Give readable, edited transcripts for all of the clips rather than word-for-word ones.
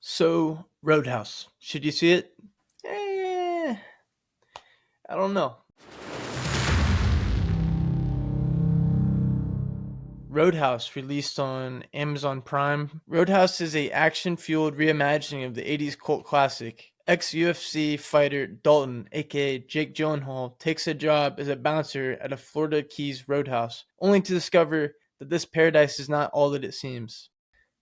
So, Roadhouse. Should you see it? I don't know. Roadhouse released on Amazon Prime. Roadhouse is a action-fueled reimagining of the 80s cult classic. Ex-UFC fighter Dalton, aka Jake Gyllenhaal, takes a job as a bouncer at a Florida Keys roadhouse, only to discover that this paradise is not all that it seems.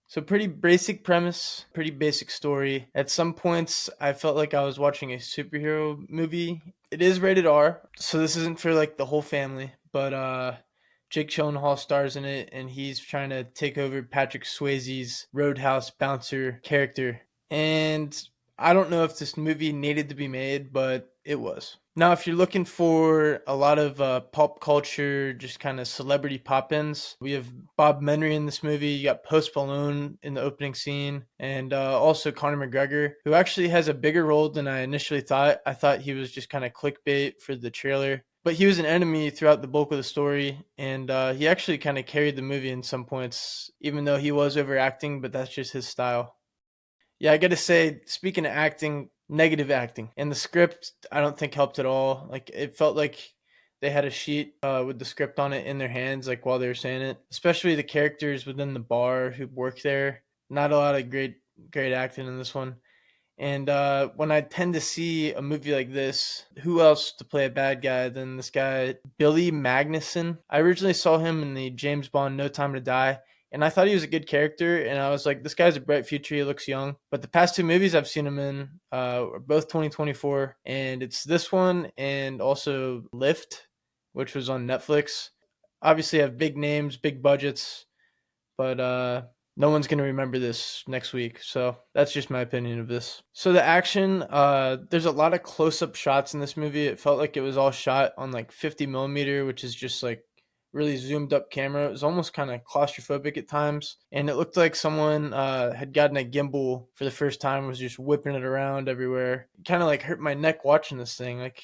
So pretty basic premise, pretty basic story. At some points, I felt like I was watching a superhero movie. It is rated R, so this isn't for like the whole family. But Jake Gyllenhaal stars in it, and he's trying to take over Patrick Swayze's Roadhouse bouncer character. And I don't know if this movie needed to be made, but it was. Now, if you're looking for a lot of pop culture, just kind of celebrity pop-ins, we have Bob Menry in this movie. You got Post Malone in the opening scene, and also Conor McGregor, who actually has a bigger role than I initially thought. I thought he was just kind of clickbait for the trailer. But he was an enemy throughout the bulk of the story, and he actually kind of carried the movie in some points, even though he was overacting, but that's just his style. Yeah, I gotta say, speaking of acting, negative acting. And the script, I don't think helped at all. Like, it felt like they had a sheet with the script on it in their hands, like, while they were saying it. Especially the characters within the bar who work there. Not a lot of great acting in this one. And when I tend to see a movie like this, who else to play a bad guy than this guy, Billy Magnuson? I originally saw him in the James Bond No Time to Die, and I thought he was a good character, and I was like, this guy's a bright future, he looks young. But the past two movies I've seen him in are both 2024, and it's this one and also Lift, which was on Netflix. Obviously have big names, big budgets, but no one's going to remember this next week. So that's just my opinion of this. So the action, there's a lot of close-up shots in this movie. It felt like it was all shot on like 50 millimeter, which is just like really zoomed up camera. It was almost kind of claustrophobic at times. And it looked like someone had gotten a gimbal for the first time, was just whipping it around everywhere. Kind of like hurt my neck watching this thing. Like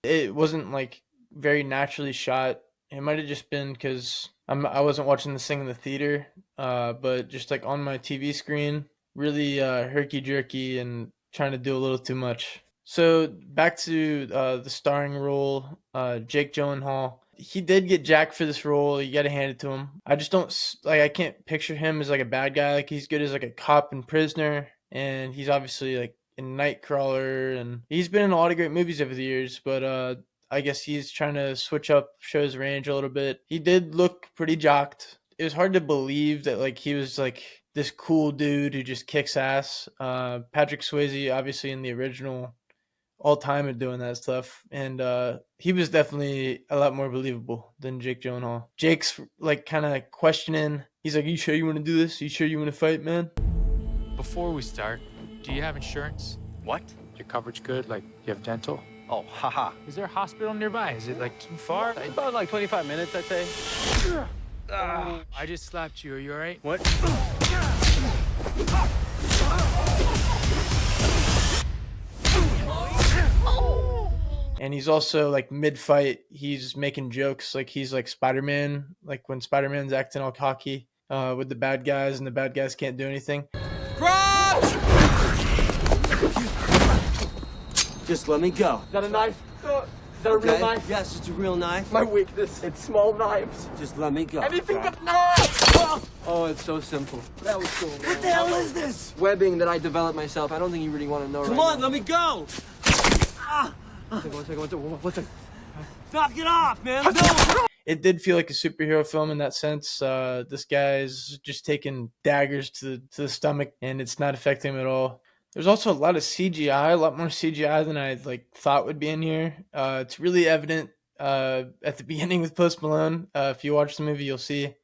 it wasn't like very naturally shot. It might have just been because I wasn't watching this thing in the theater, but just like on my TV screen, really herky jerky and trying to do a little too much. So back to the starring role, Jake Gyllenhaal. He did get jacked for this role. You got to hand it to him. I just don't like. I can't picture him as like a bad guy. Like he's good as like a cop and prisoner, and he's obviously like in Nightcrawler, and he's been in a lot of great movies over the years. But I guess he's trying to switch up, show his range a little bit. He did look pretty jocked. It was hard to believe that like he was like this cool dude who just kicks ass. Patrick Swayze, obviously in the original, all time at doing that stuff, and he was definitely a lot more believable than Jake Gyllenhaal. Jake's like kind of questioning. He's like, "You sure you want to do this? You sure you want to fight, man?" Before we start, do you have insurance? What? Your coverage good? Like, you have dental? Oh, haha. Is there a hospital nearby? Is it, like, too far? About like 25 minutes, I'd say. I just slapped you. Are you all right? What? And he's also like mid-fight, he's making jokes like he's like Spider-Man, like when Spider-Man's acting all cocky with the bad guys, and the bad guys can't do anything. Crouch! Just let me go. Is that a knife? Is that a real knife? Yes, it's a real knife. My weakness, it's small knives. Just let me go. Anything but knives! Oh, it's so simple. That was cool, man. What the hell is this? Webbing that I developed myself. I don't think you really want to know. Come right on, now. let me go. One second. Knock it off, man. It did feel like a superhero film in that sense. This guy's just taking daggers to the stomach, and it's not affecting him at all. There's also a lot of CGI, a lot more CGI than I like thought would be in here. It's really evident at the beginning with Post Malone. If you watch the movie, you'll see.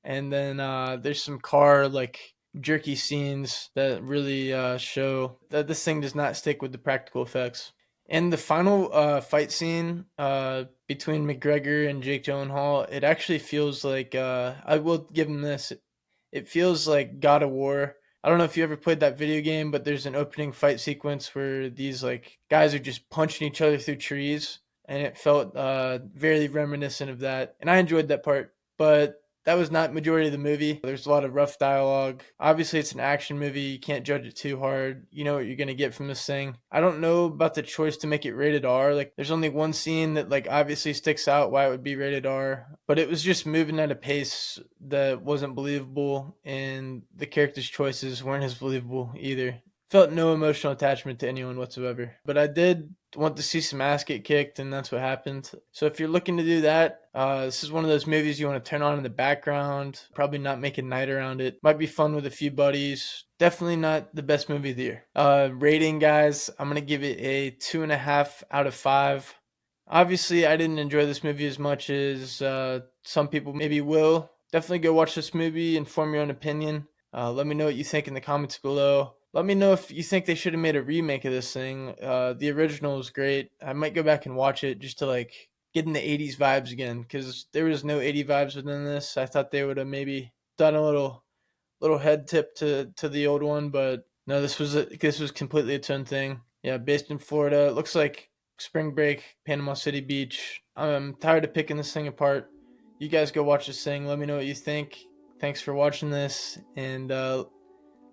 And then there's some car like jerky scenes that really show that this thing does not stick with the practical effects. And the final fight scene between McGregor and Jake Gyllenhaal, it actually feels like, I will give him this, it feels like God of War. I don't know if you ever played that video game, but there's an opening fight sequence where these like guys are just punching each other through trees, and it felt very reminiscent of that. And I enjoyed that part, but that was not majority of the movie. There's a lot of rough dialogue. Obviously, it's an action movie. You can't judge it too hard. You know what you're going to get from this thing. I don't know about the choice to make it rated R. Like, there's only one scene that, like, obviously sticks out why it would be rated R. But it was just moving at a pace that wasn't believable, and the characters' choices weren't as believable either. Felt no emotional attachment to anyone whatsoever. But I did want to see some ass get kicked, and that's what happened. So if you're looking to do that, this is one of those movies you want to turn on in the background. Probably not make a night around it. Might be fun with a few buddies. Definitely not the best movie of the year. Rating, guys, I'm going to give it a 2.5 out of 5. Obviously, I didn't enjoy this movie as much as some people maybe will. Definitely go watch this movie and form your own opinion. Let me know what you think in the comments below. Let me know if you think they should have made a remake of this thing. The original was great. I might go back and watch it just to like get in the 80s vibes again, because there was no 80s vibes within this. I thought they would have maybe done a little head tip to the old one, but no, this was completely its own thing. Yeah, based in Florida. It looks like spring break, Panama City Beach. I'm tired of picking this thing apart. You guys go watch this thing. Let me know what you think. Thanks for watching this, and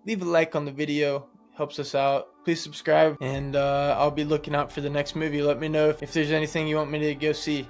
leave a like on the video, helps us out. Please subscribe, and I'll be looking out for the next movie. Let me know if there's anything you want me to go see.